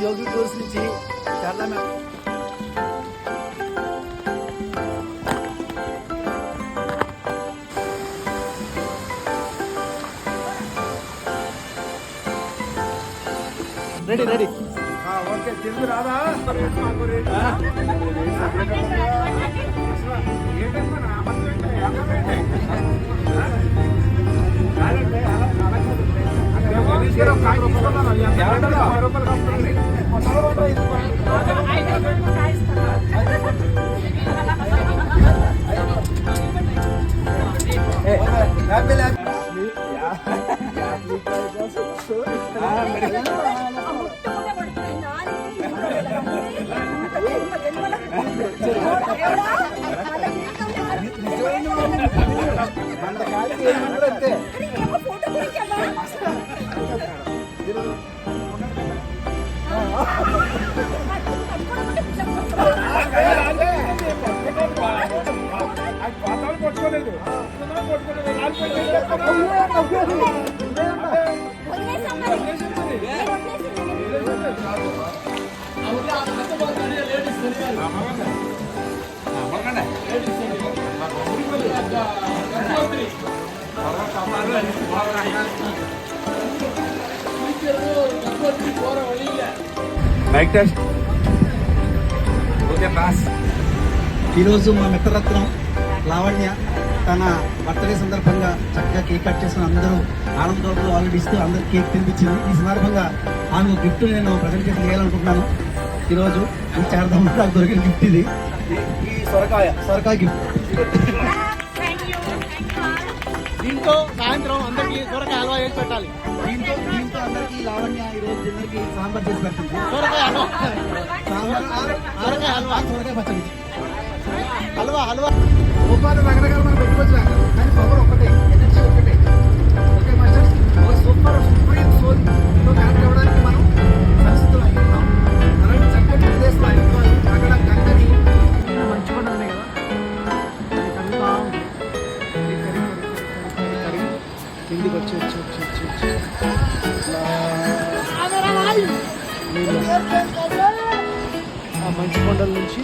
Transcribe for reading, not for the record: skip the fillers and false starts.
యోగి tours నుంచి చాలా ready ready okay Telugu రాదా పట్టుకోలేదు మైక్ టెస్ట్ ఓకే పాస్. ఈరోజు మా మిత్రరత్నం లావణ్య తన బర్త్డే సందర్భంగా చక్కగా కేక్ కట్ చేసుకుని అందరూ ఆనందంతో ఆల్రెడీ ఇస్తూ అందరూ కేక్ తినిపించింది. ఈ సందర్భంగా ఆమె గిఫ్ట్ నేను ప్రజెంటేషన్ చేయాలనుకుంటున్నాను. ఈరోజు ఈ చార్దం నాకు దొరికిన గిఫ్ట్ ఇది, ఈ సొరకాయ గిఫ్ట్. దీంతో సాయంత్రం అందరికి సొరకాయ హల్వా చేసి పెట్టాలి. దీంతో అందరికి లావణ్య ఈరోజు డిన్నర్కి సాంబార్ చేసి పెట్టింది. సొరకాయ హల్వా, సొరకాయ పచ్చడి, హల్వా ఉపాధి రకరకాల మనం పెట్టుకోవచ్చు కానీ పవర్ ఒకటే, ఎనర్జీ ఒకటే. ఓకే మాస్టర్స్, ఒక సూపర్ సుప్రీం సోల్ కనెక్ట్ అవ్వడానికి మనం పరిస్థితులు అయ్యున్నాం. అలాంటి చక్కటి ప్రదేశం అయ్యున్నారు. అక్కడ గంగని మంచి పండుగ ఉన్నాయి కదా, కిందికి వచ్చి ఆ మంచు కొండల నుంచి